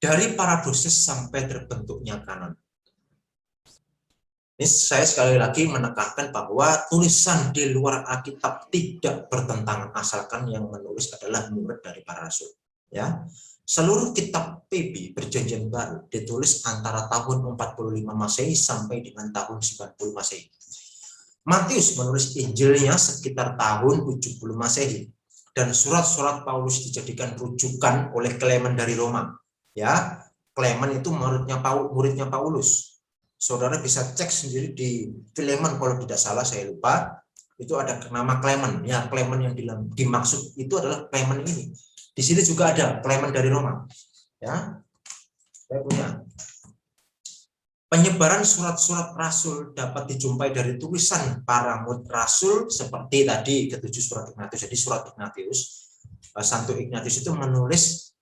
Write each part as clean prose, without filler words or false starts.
dari paradosis sampai terbentuknya kanon. Ini saya sekali lagi menekankan bahwa tulisan di luar Alkitab tidak bertentangan asalkan yang menulis adalah murid dari para rasul. Ya, seluruh kitab PB Perjanjian Baru ditulis antara tahun 45 Masehi sampai dengan tahun 90 Masehi. Matius menulis Injilnya sekitar tahun 70 Masehi dan surat-surat Paulus dijadikan rujukan oleh Clement dari Roma. Ya, Clement itu muridnya Paulus. Saudara bisa cek sendiri di Filemon kalau tidak salah, saya lupa. Itu ada nama Clement. Ya, Clement yang dimaksud itu adalah Clement ini. Di sini juga ada Clement dari Roma. Ya, saya punya. Penyebaran surat-surat rasul dapat dijumpai dari tulisan para murid rasul seperti tadi ketujuh surat Ignatius. Jadi surat Ignatius, Santo Ignatius itu menulis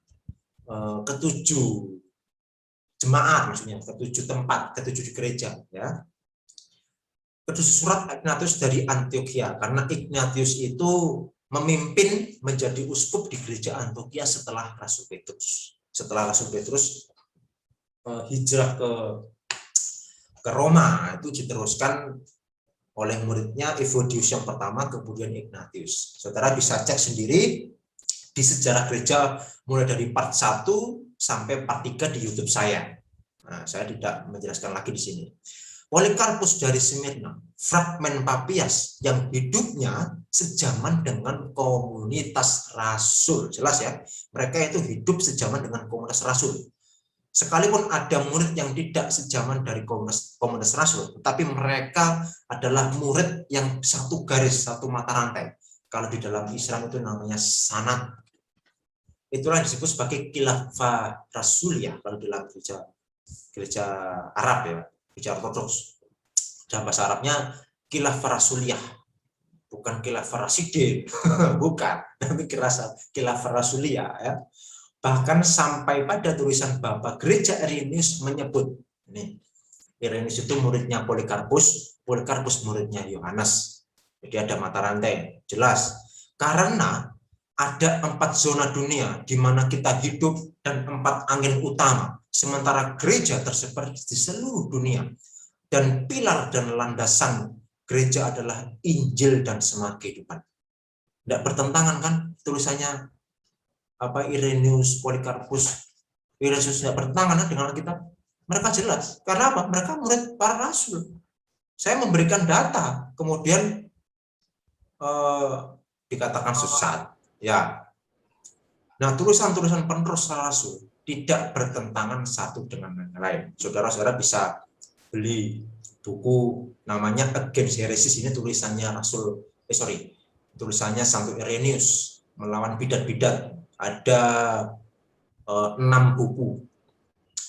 ketujuh jemaat, maksudnya ketujuh tempat, ketujuh gereja, ya. Ketujuh surat Ignatius dari Antioquia, karena Ignatius itu memimpin menjadi uskup di gereja Antioquia setelah Rasul Petrus. Setelah Rasul Petrus hijrah ke Roma, itu diteruskan oleh muridnya Evodius yang pertama, kemudian Ignatius. Saudara bisa cek sendiri di sejarah gereja mulai dari part 1 sampai part 3 di YouTube saya. Nah, saya tidak menjelaskan lagi di sini. Polikarpus dari Smyrna, fragmen Papias yang hidupnya sejaman dengan komunitas rasul. Jelas ya, mereka itu hidup sejaman dengan komunitas rasul. Sekalipun ada murid yang tidak sejaman dari komunitas rasul, tetapi mereka adalah murid yang satu garis, satu mata rantai. Kalau di dalam Islam itu namanya sanad. Itulah yang disebut sebagai khilafah rasuliyah kalau dalam gereja Arab, ya, gereja Ortodoks. Dalam bahasa Arabnya khilafah rasuliyah, bukan khilafah rasidin, bukan, tapi khilafah rasuliyah, ya. Bahkan sampai pada tulisan Bapak Gereja Irenaeus menyebut, ini Irenaeus itu muridnya Polikarpus, Polikarpus muridnya Yohanes. Jadi ada mata rantai, jelas. Karena ada 4 zona dunia di mana kita hidup dan 4 angin utama, sementara gereja tersebar di seluruh dunia. Dan pilar dan landasan gereja adalah Injil dan semangat kehidupan. Tidak bertentangan kan tulisannya Irenaeus, Polikarpus, Irenaeus tidak bertentangan dengan kita. Mereka jelas. Karena apa? Mereka murid para rasul. Saya memberikan data, kemudian dikatakan sesat. Ya. Nah, tulisan-tulisan penerus rasul tidak bertentangan satu dengan yang lain. Saudara-saudara bisa beli buku namanya Against Heresis, ini tulisannya tulisannya Santo Irenaeus melawan bidat-bidat. Ada 6 buku.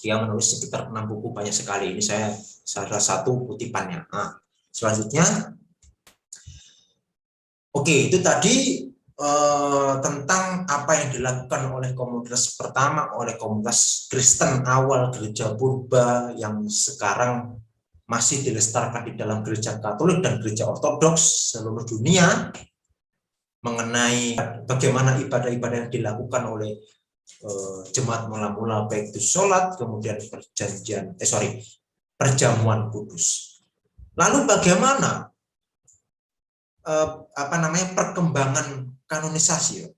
Dia menulis sekitar 6 buku, banyak sekali. Ini saya salah satu kutipannya. Nah, selanjutnya, oke, itu tadi tentang apa yang dilakukan oleh komunitas pertama, oleh komunitas Kristen awal gereja purba yang sekarang masih dilestarikan di dalam gereja Katolik dan gereja Ortodoks seluruh dunia, mengenai bagaimana ibadah-ibadah yang dilakukan oleh jemaat mula-mula, baik itu sholat, kemudian perjamuan kudus. Lalu bagaimana perkembangan kanonisasi?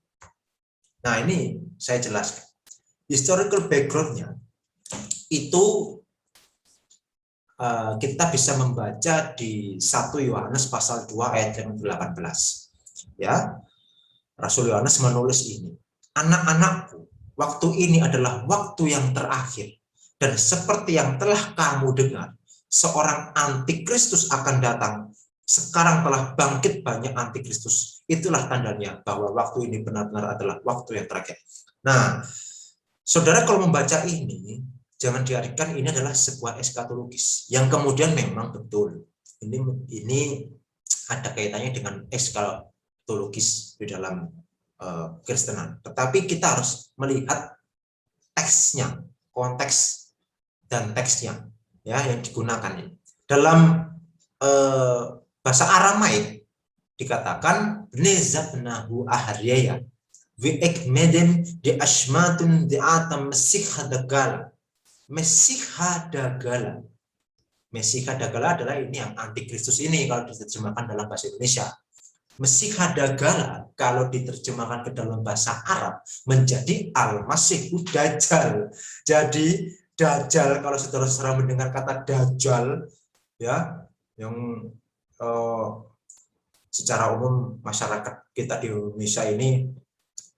Nah, ini saya jelaskan. Historical background-nya itu kita bisa membaca di 1 Yohanes pasal 2 ayat yang 18. Ya, Rasul Yohanes menulis ini. Anak-anakku, waktu ini adalah waktu yang terakhir. Dan seperti yang telah kamu dengar, seorang antikristus akan datang. Sekarang telah bangkit banyak antikristus. Itulah tandanya bahwa waktu ini benar-benar adalah waktu yang terakhir. Nah, saudara kalau membaca ini, jangan diartikan ini adalah sebuah eskatologis. Yang kemudian memang betul. Ini ada kaitannya dengan eskatologis di dalam Kristenan. Tetapi kita harus melihat teksnya, konteks dan teksnya, ya, yang digunakan ini. Dalam bahasa Aramaik dikatakan Nezabnahu Aharyaya. Wi'ikmedem di asmatun di atam Mesiha Dagala. Mesiha Dagala. Mesiha Dagala adalah ini yang antikristus ini kalau diterjemahkan dalam bahasa Indonesia. Mesiha Dagala kalau diterjemahkan ke dalam bahasa Arab menjadi Al-Masihu Dajjal. Jadi Dajjal, kalau saudara-saudara mendengar kata Dajjal, ya, yang secara umum masyarakat kita di Indonesia ini,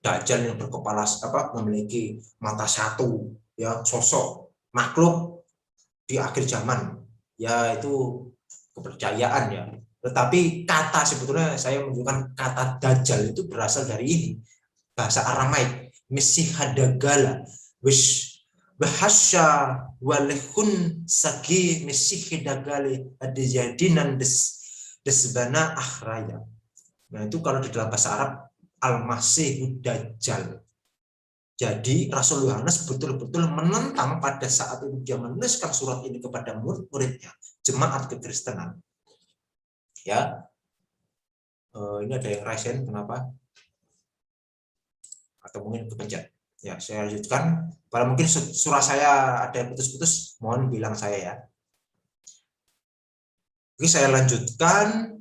Dajjal yang berkepala memiliki mata satu, ya, sosok makhluk di akhir zaman, ya itu kepercayaan ya. Tetapi kata sebetulnya saya menunjukkan kata Dajjal itu berasal dari ini, bahasa Aramaik, Mesiha Dagala, wish bahasa walehun sagi Mesihi Dagale adjadinan desbana akhraya. Nah itu kalau di dalam bahasa Arab Al-Masihu Dajjal. Jadi Rasul Yohanes betul-betul menentang pada saat itu dia menuliskan surat ini kepada murid-muridnya, jemaat kekristenan. Ya, ini ada yang raisen, kenapa? Atau mungkin kepencet. Ya, saya lanjutkan. Kalau mungkin surah saya ada yang putus-putus, mohon bilang saya ya. Oke, saya lanjutkan.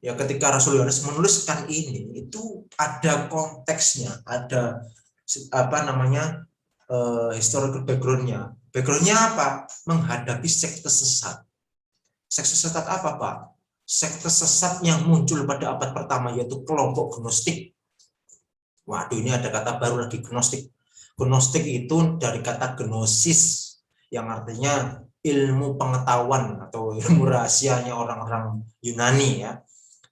Ya, ketika Rasul Yohanes menuliskan ini, itu ada konteksnya, ada historical background-nya. Background-nya apa? Menghadapi sekte sesat. Sekte sesat apa, Pak? Sekte sesat yang muncul pada abad pertama, yaitu kelompok Gnostik. Waduh, ini ada kata baru lagi, Gnostik. Gnostik itu dari kata gnosis, yang artinya ilmu pengetahuan atau ilmu rahasianya orang-orang Yunani ya.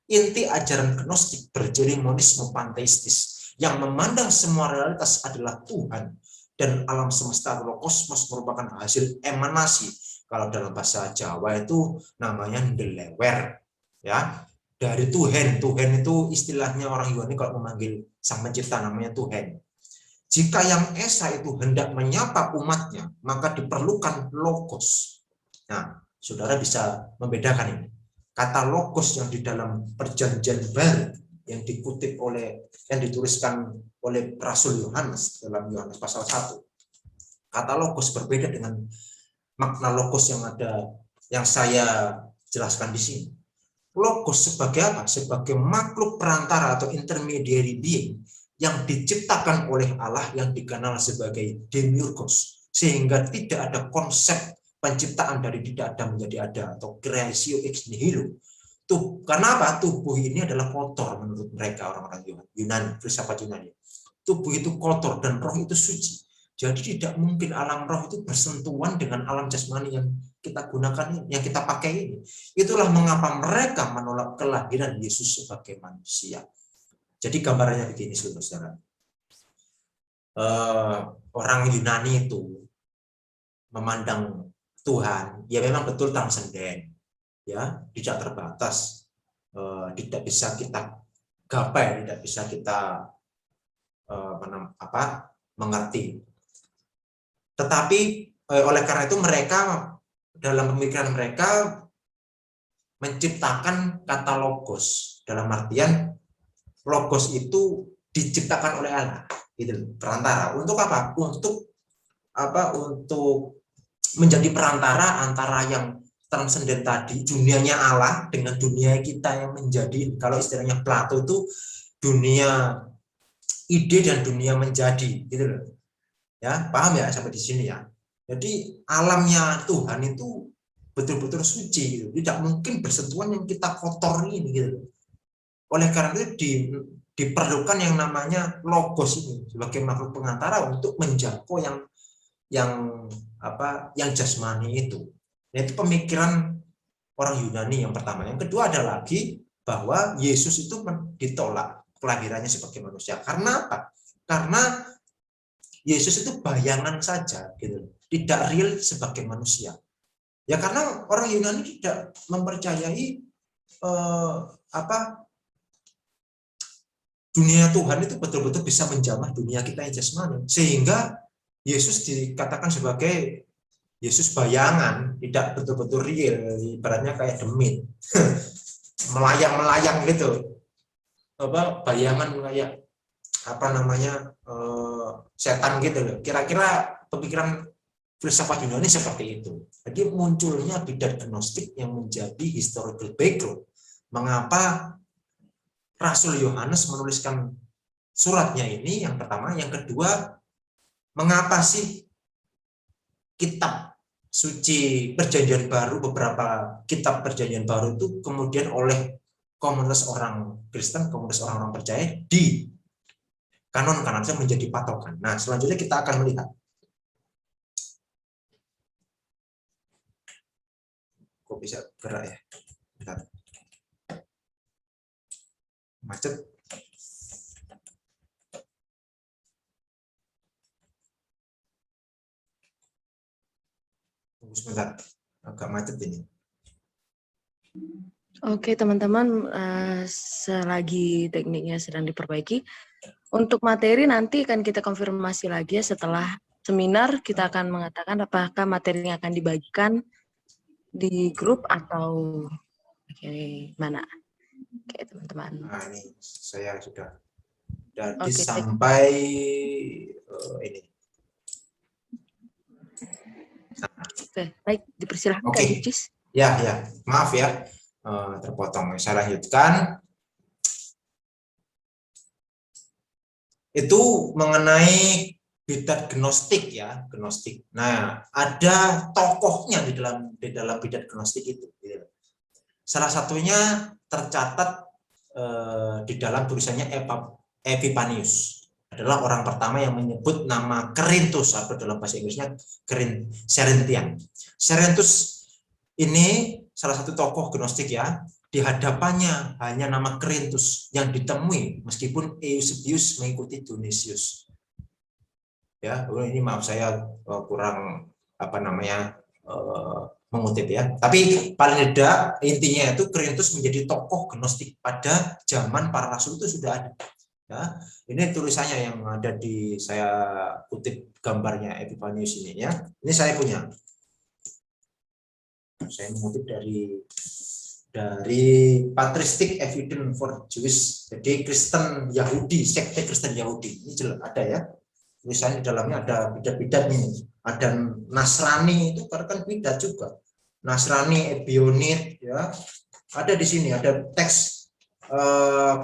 Inti ajaran Gnostik berjeri monisme panteistis yang memandang semua realitas adalah Tuhan dan alam semesta atau kosmos merupakan hasil emanasi. Kalau dalam bahasa Jawa itu namanya ndelewer ya, dari Tuhan. Tuhan itu istilahnya orang Yunani kalau memanggil sang pencipta namanya Tuhan. Jika yang esa itu hendak menyapa umatnya, maka diperlukan logos. Nah, saudara bisa membedakan ini. Kata logos yang di dalam perjanjian baru yang dikutip yang dituliskan oleh Rasul Yohanes dalam Yohanes pasal 1. Kata logos berbeda dengan makna logos yang saya jelaskan di sini. Logos sebagai apa? Sebagai makhluk perantara atau intermediary being yang diciptakan oleh Allah yang dikenal sebagai demiurgos, sehingga tidak ada konsep penciptaan dari tidak ada menjadi ada atau creatio ex nihilo. Karena apa? Tubuh ini adalah kotor menurut mereka orang-orang Yunani, filsafat Yunani. Tubuh itu kotor dan roh itu suci. Jadi tidak mungkin alam roh itu bersentuhan dengan alam jasmani yang kita gunakan ini, yang kita pakai ini. Itulah mengapa mereka menolak kelahiran Yesus sebagai manusia. Jadi gambarannya begini, saudara. Orang Yunani itu memandang Tuhan, ya memang betul transenden, ya tidak terbatas, tidak bisa kita gapai, tidak bisa kita mengerti. Tetapi oleh karena itu mereka dalam pemikiran mereka menciptakan kata logos, dalam artian logos itu diciptakan oleh Allah, gitu, perantara. Untuk apa? Untuk menjadi perantara antara yang transenden tadi, dunianya Allah, dengan dunia kita yang menjadi, kalau istilahnya Plato itu dunia ide dan dunia menjadi, gitu loh. Ya, paham ya sampai di sini ya. Jadi alamnya Tuhan itu betul-betul suci, gitu. Tidak mungkin bersentuhan yang kita kotor ini, gitu. Oleh karena itu diperlukan yang namanya logos ini sebagai makhluk pengantara untuk menjangkau yang jasmani itu. Itu pemikiran orang Yunani yang pertama. Yang kedua ada lagi bahwa Yesus itu ditolak kelahirannya sebagai manusia. Karena apa? Karena Yesus itu bayangan saja, gitu, tidak real sebagai manusia. Ya karena orang Yunani tidak mempercayai dunia Tuhan itu betul-betul bisa menjamah dunia kita yang jasmani, sehingga Yesus dikatakan sebagai Yesus bayangan, tidak betul-betul real, ibaratnya kayak demit, melayang-melayang gitu, bayangan kayak apa namanya setan gitu loh. Kira-kira pemikiran filsafat Yunani seperti itu. Jadi munculnya bidat gnostik yang menjadi historical background. Mengapa Rasul Yohanes menuliskan suratnya ini, yang pertama. Yang kedua, mengapa sih kitab suci Perjanjian Baru, beberapa kitab Perjanjian Baru itu kemudian oleh komunitas orang Kristen, komunitas orang-orang percaya di kanonkan, artinya menjadi patokan. Nah, selanjutnya kita akan melihat. Kok bisa gerak ya? Bentar. Macet. Tunggu sebentar. Agak macet ini. Oke, teman-teman, selagi tekniknya sedang diperbaiki, untuk materi nanti akan kita konfirmasi lagi ya setelah seminar. Kita akan mengatakan apakah materinya akan dibagikan di grup atau mana. Oke, teman-teman. Nah, ini saya sudah jadi Oke, sampai ini. Oke, baik, dipersilahkan Oke. Kak Jucis. Ya, maaf ya, terpotong. Saya lanjutkan. Itu mengenai bidat gnostik ya, gnostik. Nah, ada tokohnya di dalam bidat gnostik itu. Salah satunya tercatat di dalam tulisannya Epiphanius, adalah orang pertama yang menyebut nama Cerinthus, atau dalam bahasa Inggrisnya Cerinthian. Cerinthus ini salah satu tokoh gnostik ya. Di hadapannya hanya nama Cerinthus yang ditemui, meskipun Eusebius mengikuti Dionysius. Ya, ini maaf saya kurang apa namanya mengutip ya. Tapi paling tidak intinya itu Cerinthus menjadi tokoh gnostik pada zaman para rasul itu sudah ada. Ya, ini tulisannya yang ada di, saya kutip gambarnya Epiphanius ini ya. Ini saya punya. Saya mengutip dari Patristic Evidence for Jewish, jadi Kristen Yahudi, sekte Kristen Yahudi. Ini jelas ada ya. Tulisannya di dalamnya ada bidat-bidat ini. Ada Nasrani, itu kan bidat juga. Nasrani, Ebionit ya. Ada di sini, ada teks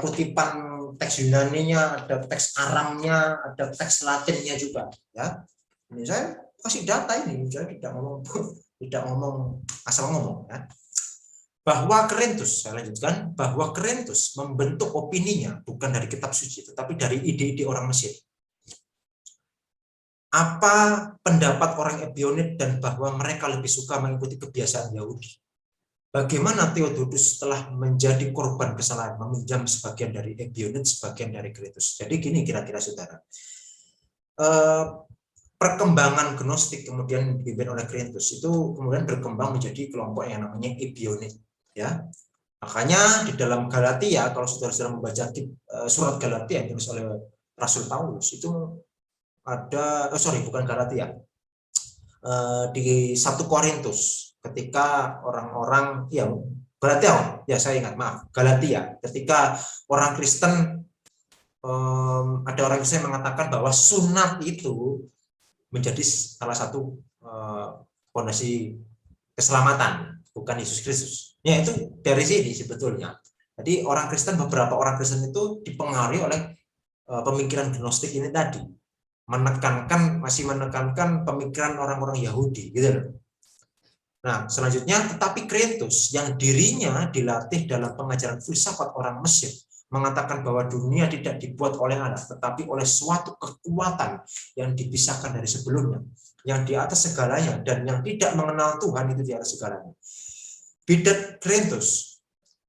kutipan teks Yunaninya, ada teks Aramnya, ada teks Latinnya juga ya. Ini saya kasih data ini, saya tidak ngomong asal ngomong ya. Bahwa Cerinthus, saya lanjutkan, bahwa Cerinthus membentuk opininya bukan dari kitab suci, tetapi dari ide-ide orang Mesir. Apa pendapat orang Ebionit dan bahwa mereka lebih suka mengikuti kebiasaan Yahudi? Bagaimana Theodotus telah menjadi korban kesalahan, meminjam sebagian dari Ebionit, sebagian dari Cerinthus. Jadi gini kira-kira saudara. Perkembangan gnostik kemudian dipimpin oleh Cerinthus itu kemudian berkembang menjadi kelompok yang namanya Ebionit. Ya, makanya di dalam Galatia, kalau saudara-saudara membaca surat Galatia yang ditulis oleh Rasul Paulus itu ada, bukan Galatia, di 1 Korintus ketika orang-orang yang Galatia, ya saya ingat, maaf, Galatia, ketika orang Kristen ada orang Kristen yang mengatakan bahwa sunat itu menjadi salah satu fondasi keselamatan, bukan Yesus Kristus. Ya, itu dari sini sebetulnya. Jadi beberapa orang Kristen itu dipengaruhi oleh pemikiran gnostik ini tadi. Masih menekankan pemikiran orang-orang Yahudi gitu loh. Nah, selanjutnya, tetapi Cerinthus yang dirinya dilatih dalam pengajaran filsafat orang Mesir mengatakan bahwa dunia tidak dibuat oleh Allah, tetapi oleh suatu kekuatan yang dipisahkan dari sebelumnya, yang di atas segalanya dan yang tidak mengenal Tuhan itu di atas segalanya. Bidat Cerinthus,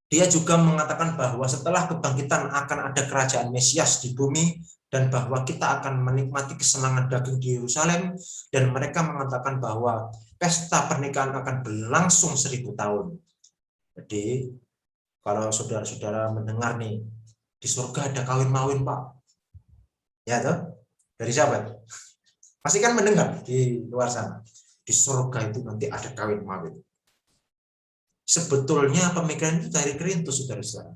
dia juga mengatakan bahwa setelah kebangkitan akan ada kerajaan Mesias di bumi dan bahwa kita akan menikmati kesenangan daging di Yerusalem, dan mereka mengatakan bahwa pesta pernikahan akan berlangsung 1000 tahun. Jadi kalau saudara-saudara mendengar nih, di surga ada kawin-mawin Pak, ya toh? Dari siapa? Pasti kan mendengar di luar sana, di surga itu nanti ada kawin-mawin. Sebetulnya pemikiran itu dari Cerinthus, saudara-saudara.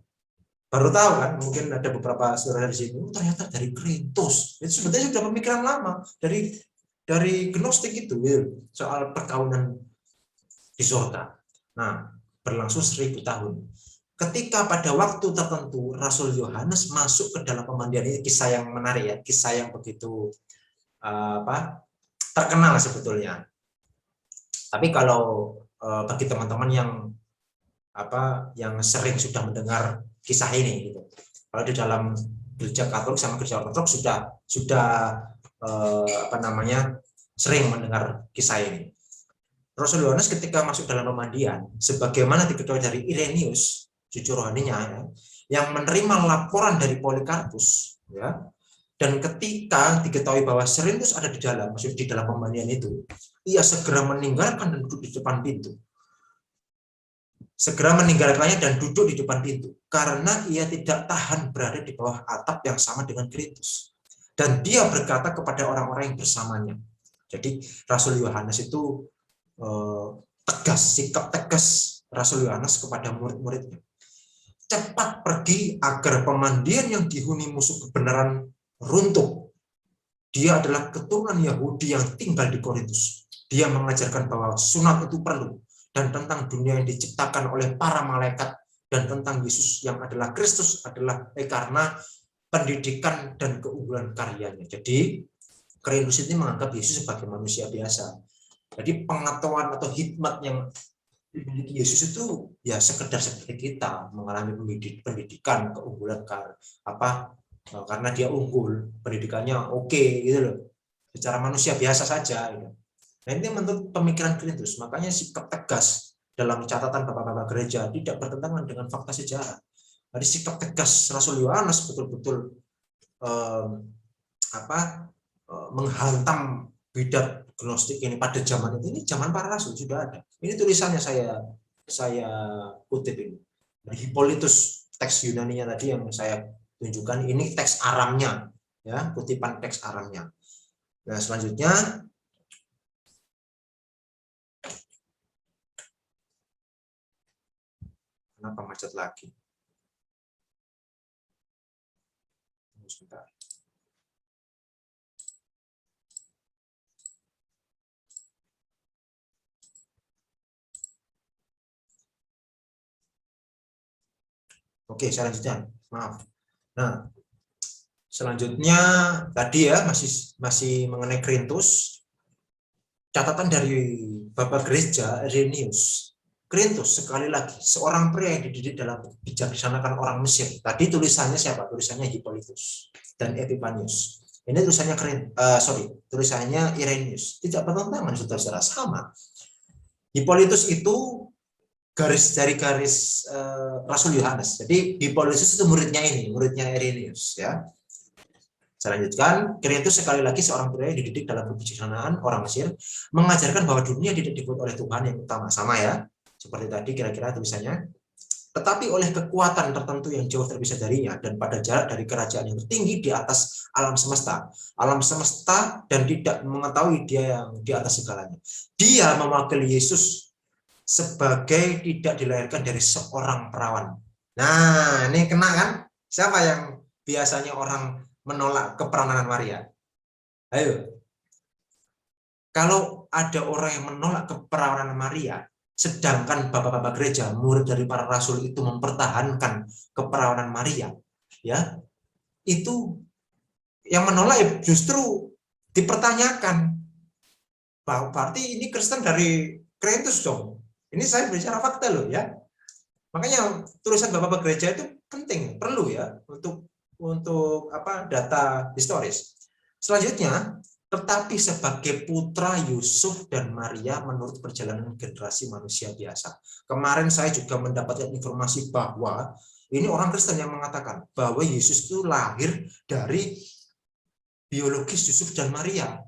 Baru tahu kan, mungkin ada beberapa saudara di sini, ternyata dari Korintus. Itu sebenarnya sudah pemikiran lama dari Gnostik itu ya, soal perkawinan di surga. Nah, berlangsung 1000 tahun. Ketika pada waktu tertentu Rasul Yohanes masuk ke dalam pemandian, ini kisah yang menarik ya, kisah yang begitu terkenal sebetulnya. Tapi kalau bagi teman-teman yang sering sudah mendengar kisah ini gitu. Kalau di dalam gereja Katolik sama gereja Ortodoks sudah sering mendengar kisah ini. Rasul Yohanes ketika masuk dalam pemandian, sebagaimana diketahui dari Irenaeus, cucu rohaninya, ya, yang menerima laporan dari Polikarpus, ya, dan ketika diketahui bahwa Serintus ada di dalam, maksud di dalam pemandian itu, ia segera meninggalkan dan duduk di depan pintu. Segera meninggalkannya dan duduk di depan pintu karena ia tidak tahan berada di bawah atap yang sama dengan Kristus, dan dia berkata kepada orang-orang yang bersamanya. Jadi Rasul Yohanes itu sikap tegas Rasul Yohanes kepada murid-muridnya. Cepat pergi agar pemandian yang dihuni musuh kebenaran runtuh. Dia adalah keturunan Yahudi yang tinggal di Korintus. Dia mengajarkan bahwa sunat itu perlu, dan tentang dunia yang diciptakan oleh para malaikat, dan tentang Yesus yang adalah Kristus adalah karena pendidikan dan keunggulan karyanya. Jadi Korintus ini menganggap Yesus sebagai manusia biasa. Jadi pengetahuan atau hikmat yang dimiliki Yesus itu ya sekedar seperti kita, mengalami pendidikan, keunggulan karena dia unggul, pendidikannya oke gitu loh. Secara manusia biasa saja gitu. Nah, ini menurut pemikiran Korintus, makanya sikap tegas dalam catatan bapak-bapak gereja tidak bertentangan dengan fakta sejarah. Jadi sikap tegas Rasul Yohanes betul-betul menghantam bidat Gnostik ini pada zaman ini zaman para rasul sudah ada. Ini tulisannya saya kutip ini dari Hippolytus, teks Yunaninya tadi yang saya tunjukkan, ini teks Aramnya, ya, kutipan teks Aramnya. Nah, selanjutnya kenapa macet lagi? Sebentar. Oke, selanjutnya, maaf. Nah, selanjutnya tadi ya masih mengenai Korintus. Catatan dari Bapak Gereja Irenaeus. Korintus sekali lagi seorang pria yang dididik dalam bijaksanakan orang Mesir. Tadi tulisannya siapa? Tulisannya Hippolytus dan Epipanius. Ini tulisannya tulisannya Irenaeus. Tidak bertentangan, saudara-saudara, sama. Hippolytus itu garis Rasul Yohanes. Jadi Hippolytus itu muridnya Irenaeus, ya. Saya lanjutkan, Korintus sekali lagi seorang pria yang dididik dalam kebijaksanaan orang Mesir, mengajarkan bahwa dunia tidak dibuat oleh Tuhan yang utama, sama ya, seperti tadi kira-kira tulisannya, tetapi oleh kekuatan tertentu yang jauh terpisah darinya dan pada jarak dari kerajaan yang tertinggi di atas alam semesta dan tidak mengetahui dia yang di atas segalanya. Dia mewakili Yesus sebagai tidak dilahirkan dari seorang perawan. Nah, ini kena kan? Siapa yang biasanya orang menolak keperawanan Maria? Ayo. Kalau ada orang yang menolak keperawanan Maria, sedangkan bapak-bapak gereja, murid dari para rasul itu mempertahankan keperawanan Maria, ya, itu yang menolak justru dipertanyakan. Berarti ini Kristen dari Korintus dong. Ini saya bicara fakta loh, ya. Makanya tulisan bapak-bapak gereja itu penting, perlu ya untuk data historis. Selanjutnya, tetapi sebagai putra Yusuf dan Maria menurut perjalanan generasi manusia biasa. Kemarin saya juga mendapatkan informasi bahwa ini orang Kristen yang mengatakan bahwa Yesus itu lahir dari biologis Yusuf dan Maria.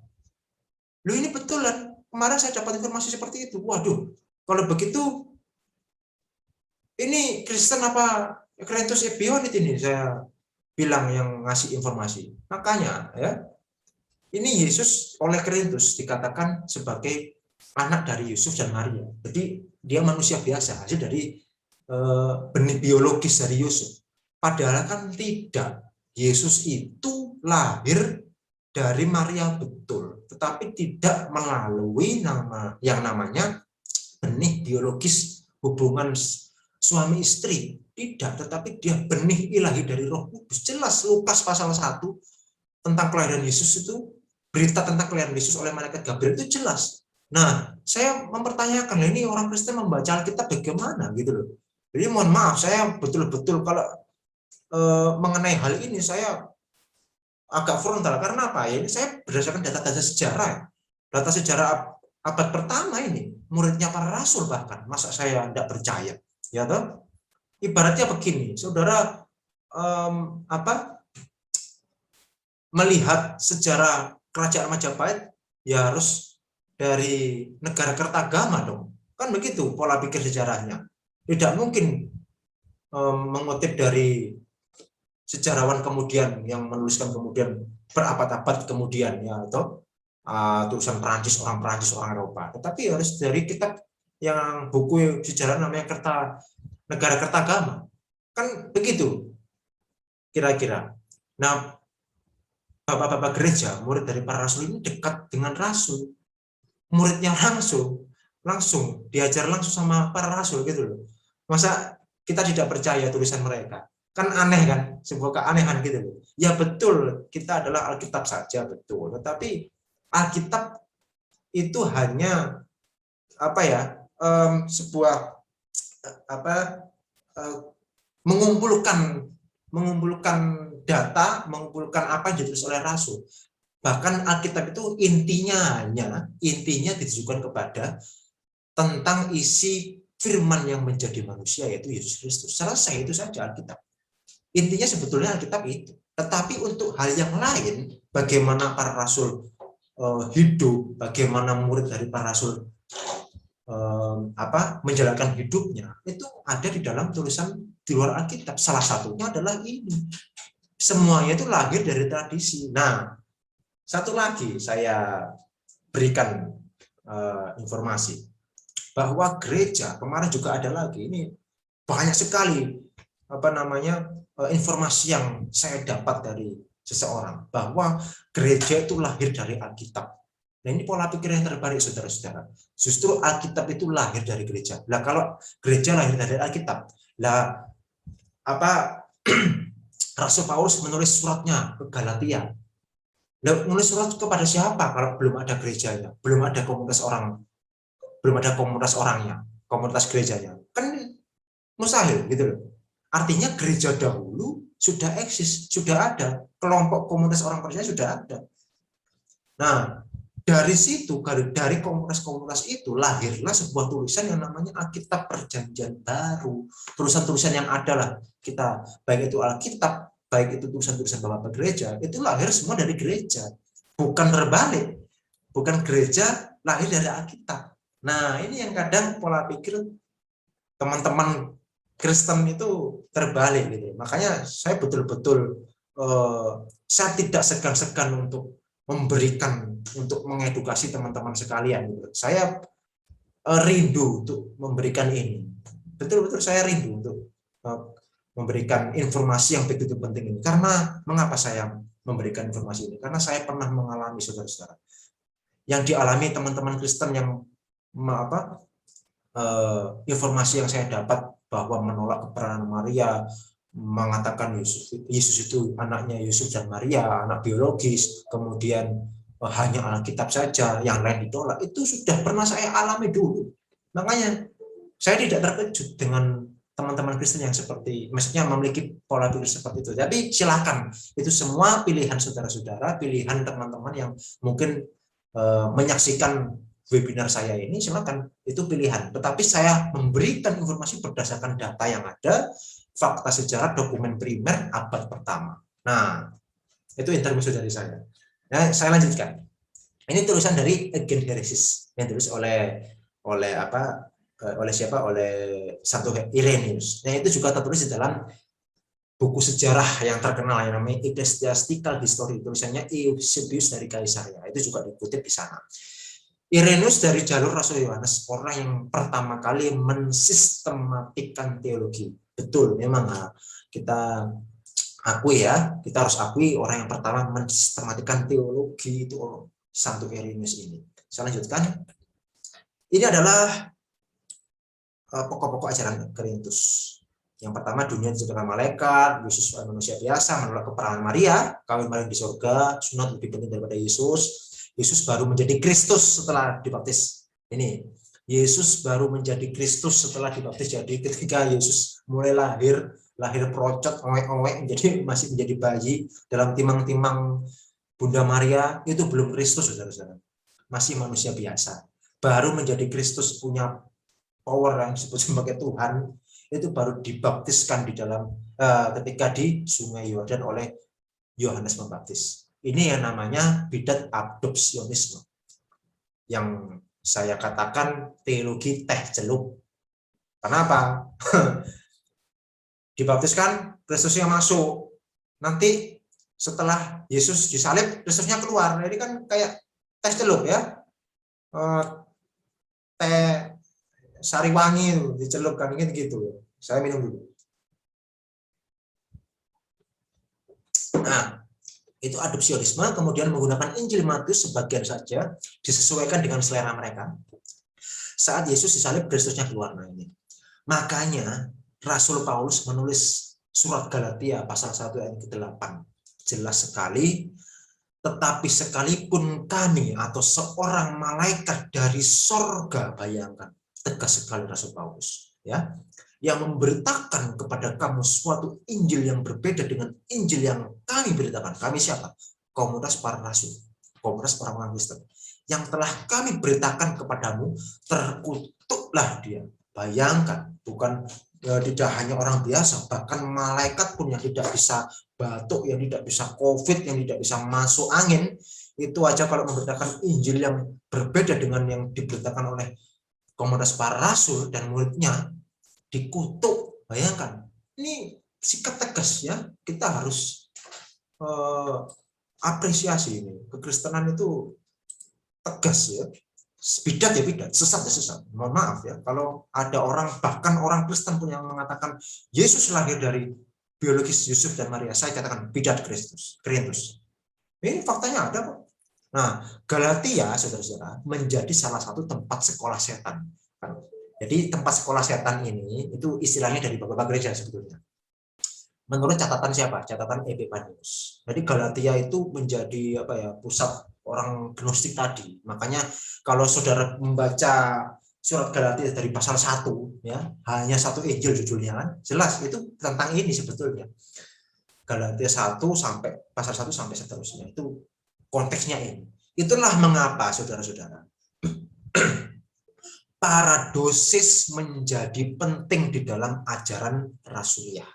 Loh, ini betulan. Kemarin saya dapat informasi seperti itu. Waduh, kalau begitu ini Kristen apa Korintus Ebionit ini saya bilang yang ngasih informasi. Makanya ya, ini Yesus oleh Korintus dikatakan sebagai anak dari Yusuf dan Maria. Jadi dia manusia biasa, hasil dari benih biologis dari Yusuf. Padahal kan tidak. Yesus itu lahir dari Maria betul, tetapi tidak melalui yang namanya benih biologis hubungan suami istri. Tidak, tetapi dia benih ilahi dari Roh Kudus. Jelas Lukas pasal 1 tentang kelahiran Yesus itu, berita tentang kelahiran Yesus oleh malaikat Gabriel itu jelas. Nah, saya mempertanyakan, ini orang Kristen membaca Alkitab bagaimana gitu loh. Jadi mohon maaf, saya betul-betul kalau mengenai hal ini saya agak frontal. Karena apa? Ya, ini saya berdasarkan data-data sejarah. Data sejarah abad pertama ini, muridnya para rasul bahkan. Masa saya tidak percaya? Ya toh? Ibaratnya begini, saudara melihat sejarah kerajaan Majapahit, ya harus dari negara Kertagama dong. Kan begitu pola pikir sejarahnya. Tidak mungkin mengutip dari sejarawan kemudian yang menuliskan kemudian berabad-abad kemudian ya, atau tulisan Perancis, orang Eropa. Tetapi harus dari kitab yang buku sejarah namanya Negara Kertagama. Kan begitu kira-kira. Nah, bapak-bapak gereja, murid dari para rasul ini dekat dengan rasul. Muridnya langsung diajar langsung sama para rasul gitu loh. Masa kita tidak percaya tulisan mereka? Kan aneh kan, sebuah keanehan gitu loh. Ya betul, kita adalah Alkitab saja betul, tetapi Alkitab itu hanya sebuah mengumpulkan data, mengumpulkan apa yang ditulis oleh rasul. Bahkan Alkitab itu intinya ditujukan kepada tentang isi firman yang menjadi manusia, yaitu Yesus Kristus. Selesai, itu saja Alkitab. Intinya sebetulnya Alkitab itu. Tetapi untuk hal yang lain, bagaimana para rasul hidup, bagaimana murid dari para rasul menjalankan hidupnya, itu ada di dalam tulisan di luar Alkitab. Salah satunya adalah ini. Semuanya itu lahir dari tradisi. Nah, satu lagi saya berikan informasi bahwa gereja kemarin juga ada lagi, ini banyak sekali informasi yang saya dapat dari seseorang bahwa gereja itu lahir dari Alkitab. Nah, ini pola pikir yang terbalik, saudara-saudara. Justru Alkitab itu lahir dari gereja. Lah kalau gereja lahir dari Alkitab, lah Rasul Paulus menulis suratnya ke Galatia. Lah, menulis surat kepada siapa kalau belum ada gerejanya, belum ada komunitas orangnya, komunitas gerejanya? Kan mustahil gitu loh. Artinya gereja dahulu sudah eksis, sudah ada, kelompok komunitas orang percaya sudah ada. Nah, dari situ, dari komunitas-komunitas itu lahirlah sebuah tulisan yang namanya Alkitab Perjanjian Baru. Tulisan-tulisan yang ada lah kita, baik itu Alkitab, baik itu tulisan-tulisan bapak gereja, itu lahir semua dari gereja. Bukan terbalik, bukan gereja lahir dari Alkitab. Nah, ini yang kadang pola pikir teman-teman Kristen itu terbalik gitu. Makanya saya betul-betul saya tidak segan-segan untuk memberikan, untuk mengedukasi teman-teman sekalian gitu. Saya rindu untuk memberikan ini. Betul-betul saya rindu untuk memberikan informasi yang begitu penting ini. Karena mengapa saya memberikan informasi ini? Karena saya pernah mengalami, saudara-saudara, yang dialami teman-teman Kristen yang informasi yang saya dapat bahwa menolak keperanan Maria, mengatakan Yesus itu anaknya Yusuf dan Maria, anak biologis, kemudian hanya Alkitab saja, yang lain ditolak. Itu sudah pernah saya alami dulu. Makanya saya tidak terkejut dengan teman-teman Kristen yang maksudnya memiliki pola pikir seperti itu. Tapi silakan, itu semua pilihan saudara-saudara, pilihan teman-teman yang mungkin menyaksikan webinar saya ini, silakan, itu pilihan. Tetapi saya memberikan informasi berdasarkan data yang ada, fakta sejarah, dokumen primer abad pertama. Nah, itu intermezzo dari saya. Nah, saya lanjutkan. Ini tulisan dari Eugen Heresis yang ditulis oleh Santo Irenaeus. Nah, itu juga tertulis di dalam buku sejarah yang terkenal yang namanya Ecclesiastical History, tulisannya Eusebius dari Kaisaria. Itu juga dikutip di sana. Irenaeus dari jalur Rasul Yohanes, orang yang pertama kali mensistematikkan teologi. Betul, memang kita akui ya, kita harus akui orang yang pertama mensistematikan teologi itu Santo Irenaeus ini. Saya lanjutkan. Ini adalah pokok-pokok ajaran Korintus. Yang pertama, dunia diciptakan malaikat, Yesus manusia biasa, menolak keperangan Maria, kawin Maria di surga, sunat lebih penting daripada Yesus. Yesus baru menjadi Kristus setelah dibaptis. Ini, Yesus baru menjadi Kristus setelah dibaptis. Jadi ketika Yesus mulai lahir perocot, owek-owek, masih menjadi bayi dalam timang-timang Bunda Maria, itu belum Kristus, saudara-saudara. Masih manusia biasa. Baru menjadi Kristus, punya power yang disebut sebagai Tuhan, itu baru dibaptiskan di dalam ketika di Sungai Yordan oleh Yohanes Pembaptis. Ini yang namanya bidat adopsionisme, yang saya katakan teologi teh celup. Kenapa? Dibaptiskan, Kristusnya masuk. Nanti setelah Yesus disalib, Kristusnya keluar. Jadi kan kayak teh celup ya. Teh sari wangi dicelupkan gitu. Saya minum dulu. Nah, itu adopsionisme, kemudian menggunakan Injil Matius sebagian saja, disesuaikan dengan selera mereka. Saat Yesus disalib, Kristusnya keluar. Nah, ini. Makanya Rasul Paulus menulis surat Galatia pasal 1 ayat ke-8. Jelas sekali, tetapi sekalipun kami atau seorang malaikat dari sorga, bayangkan, tegas sekali Rasul Paulus, ya, yang memberitakan kepada kamu suatu Injil yang berbeda dengan Injil yang kami beritakan. Kami siapa? Komunitas para rasul, komunitas orang-orang Kristen. Yang telah kami beritakan kepadamu, terkutuklah dia. Bayangkan, bukan tidak hanya orang biasa, bahkan malaikat pun yang tidak bisa batuk, yang tidak bisa COVID, yang tidak bisa masuk angin, itu aja kalau memberitakan Injil yang berbeda dengan yang diberitakan oleh komunitas para rasul dan muridnya, dikutuk. Bayangkan, ini sikap tegas ya. Kita harus apresiasi ini. Kekristenan itu tegas ya. Bidat ya bidat, sesat ya sesat. Mohon maaf ya, kalau ada orang, bahkan orang Kristen pun yang mengatakan Yesus lahir dari biologis Yusuf dan Maria, saya katakan bidat Kristus. Ini faktanya ada kok. Nah, Galatia, saudara-saudara, menjadi salah satu tempat sekolah setan. Jadi tempat sekolah setan ini itu istilahnya dari bapak-bapak gereja sebetulnya. Menurut catatan siapa? Catatan Epipanius. Jadi Galatia itu menjadi pusat orang gnostik tadi. Makanya kalau saudara membaca surat Galatia dari pasal 1 ya, hanya satu Injil judulnya kan, jelas itu tentang ini sebetulnya. Galatia 1 sampai pasal 1 sampai seterusnya itu konteksnya ini. Itulah mengapa saudara-saudara paradosis menjadi penting di dalam ajaran rasuliah.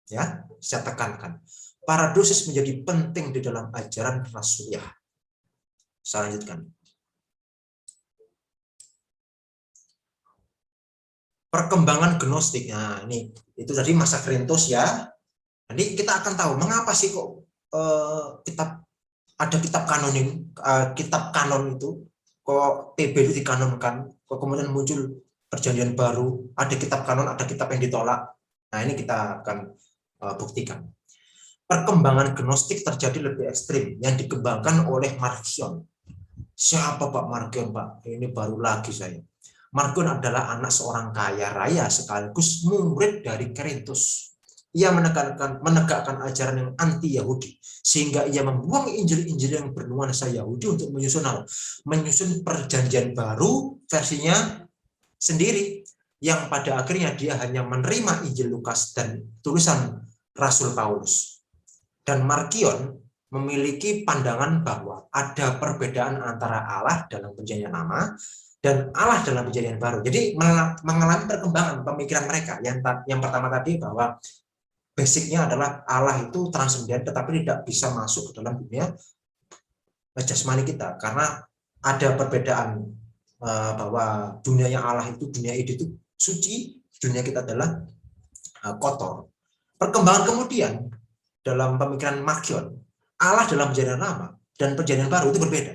Ya, saya tekankan. Paradosis menjadi penting di dalam ajaran rasuliah. Saya lanjutkan. Perkembangan gnostik. Nah, ini itu tadi masa Korintus ya. Nanti kita akan tahu mengapa sih kok ada kitab kanon itu kok TB itu dikanonkan, kok kemudian muncul perjanjian baru, ada kitab kanon, ada kitab yang ditolak. Nah, ini kita akan buktikan. Perkembangan gnostik terjadi lebih ekstrim yang dikembangkan oleh Marcion. Siapa Pak Marcion, Pak? Ini baru lagi saya. Marcion adalah anak seorang kaya raya sekaligus murid dari Korintus. Ia menegakkan ajaran yang anti-Yahudi, sehingga ia membuang Injil-Injil yang bernuansa Yahudi untuk menyusun perjanjian baru versinya sendiri, yang pada akhirnya dia hanya menerima Injil Lukas dan tulisan Rasul Paulus. Dan Marcion memiliki pandangan bahwa ada perbedaan antara Allah dalam perjanjian lama dan Allah dalam perjanjian baru. Jadi mengalami perkembangan pemikiran mereka. Yang pertama tadi bahwa basicnya adalah Allah itu transenden, tetapi tidak bisa masuk ke dalam dunia jasmani kita karena ada perbedaan bahwa dunianya Allah itu, dunia itu suci, dunia kita adalah kotor. Perkembangan kemudian dalam pemikiran Marcion, Allah dalam perjanjian lama dan perjanjian baru itu berbeda.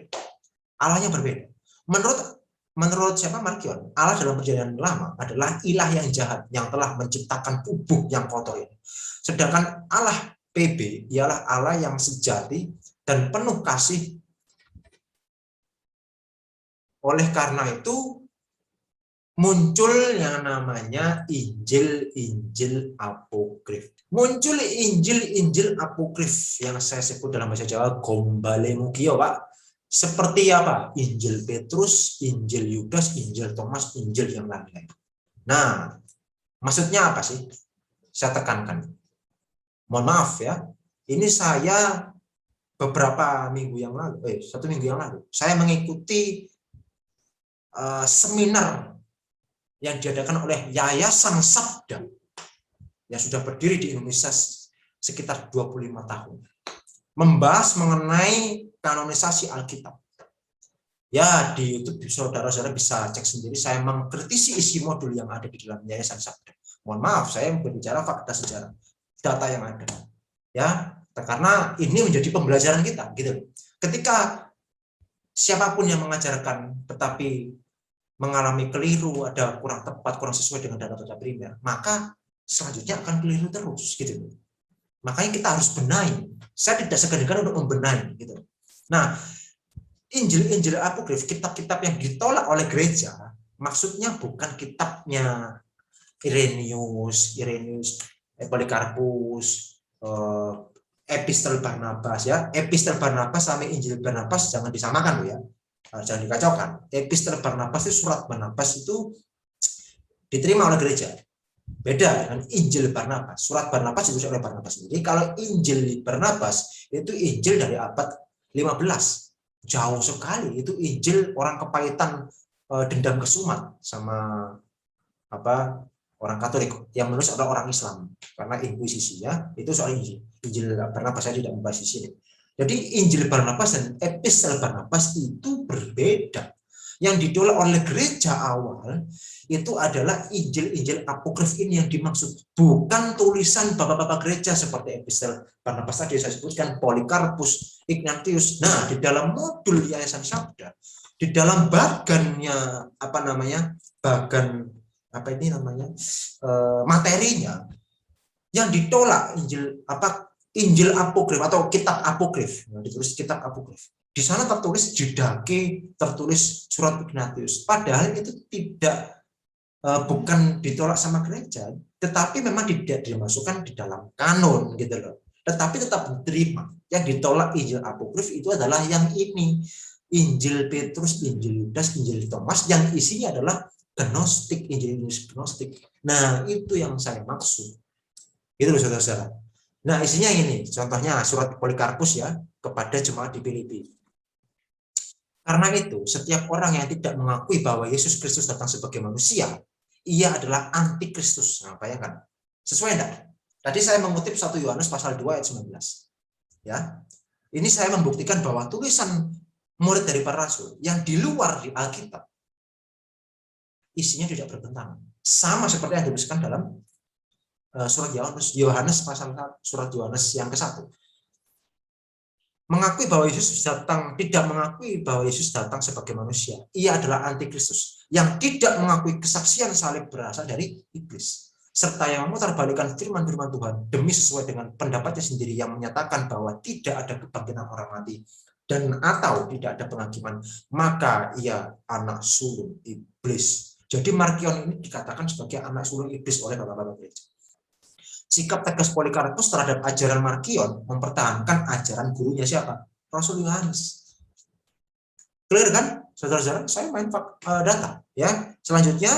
Allahnya berbeda. Menurut menurut siapa Markion, Allah dalam perjanjian lama adalah ilah yang jahat yang telah menciptakan tubuh yang kotor ini. Sedangkan Allah PB ialah Allah yang sejati dan penuh kasih. Oleh karena itu muncul yang namanya Injil-Injil apokrif. Muncul Injil-Injil apokrif yang saya sebut dalam bahasa Jawa gombale mugio, Pak. Seperti apa? Injil Petrus, Injil Yudas, Injil Thomas, Injil yang lain-lain. Nah, maksudnya apa sih? Saya tekankan. Mohon maaf ya, ini saya beberapa minggu yang lalu, 1 minggu yang lalu, saya mengikuti seminar yang diadakan oleh Yayasan Sabda yang sudah berdiri di Indonesia sekitar 25 tahun. Membahas mengenai kanonisasi Alkitab. Ya, di YouTube saudara-saudara bisa cek sendiri, saya mengkritisi isi modul yang ada di dalam Yayasan Sabda. Mohon maaf, saya berbicara fakta sejarah, data yang ada. Ya, karena ini menjadi pembelajaran kita, gitu. Ketika siapapun yang mengajarkan tetapi mengalami keliru, ada kurang tepat, kurang sesuai dengan data-data primer, maka selanjutnya akan keliru terus, gitu. Makanya kita harus benahi. Saya tidak segan-segan untuk membenahi, gitu. Nah, Injil-Injil apokrif, kitab-kitab yang ditolak oleh gereja, maksudnya bukan kitabnya Irenaeus, Polikarpus, Epistel Barnabas ya. Epistel Barnabas sama Injil Barnabas jangan disamakan loh ya. Jangan dikacaukan. Epistel Barnabas itu, surat Barnabas itu diterima oleh gereja. Beda dengan Injil Barnabas. Surat Barnabas ditulis oleh Barnabas sendiri. Kalau Injil Barnabas itu Injil dari abad 15. Jauh sekali. Itu Injil orang kepahitan dendam kesumat sama orang Katolik yang menulis adalah orang Islam karena inkuisisi ya. Itu soal Injil Barnabas, saya tidak membahas di sini. Jadi Injil Barnabas dan Epistel Barnabas itu berbeda. Yang ditolak oleh gereja awal itu adalah Injil-Injil apokrif ini yang dimaksud, bukan tulisan bapak-bapak gereja seperti Epistel Barnabas tadi saya sebutkan, Polikarpus, Ignatius. Nah, di dalam modul Yayasan Sabda, di dalam bagannya materinya yang ditolak Injil apokrif atau kitab apokrif, ditulis kitab apokrif. Di sana tertulis Judake, tertulis surat Ignatius. Padahal itu bukan ditolak sama gereja, tetapi memang tidak dimasukkan di dalam kanon gitu loh. Tetapi tetap diterima. Yang ditolak Injil apokrif itu adalah yang ini, Injil Petrus, Injil Yudas, Injil Thomas, yang isinya adalah gnostik, Injil gnostik. Nah, itu yang saya maksud. Itu loh saudara-saudara. Nah, isinya ini, contohnya surat Polikarpus ya, kepada jemaat di Filipi. Karena itu, setiap orang yang tidak mengakui bahwa Yesus Kristus datang sebagai manusia, ia adalah antikristus. Nah, bayangkan. Sesuai enggak? Tadi saya mengutip 1 Yohanes pasal 2 ayat 19. Ya. Ini saya membuktikan bahwa tulisan murid dari para rasul yang di luar di Alkitab isinya tidak bertentangan. Sama seperti yang dituliskan dalam surat Yohanes pasal 1, surat Yohanes yang ke-1. Mengakui bahwa Yesus datang, tidak mengakui bahwa Yesus datang sebagai manusia. Ia adalah antikristus yang tidak mengakui kesaksian salib berasal dari iblis, serta yang memutarbalikkan firman-firman Tuhan demi sesuai dengan pendapatnya sendiri yang menyatakan bahwa tidak ada kebangkitan orang mati dan atau tidak ada penghakiman, maka ia anak sulung iblis. Jadi Markion ini dikatakan sebagai anak sulung iblis oleh bapak-bapak gereja. Sikap tegas Polikarpus terhadap ajaran Markion mempertahankan ajaran gurunya siapa? Rasul Yohanes. Clear kan? Saudara-saudara, saya main data ya. Selanjutnya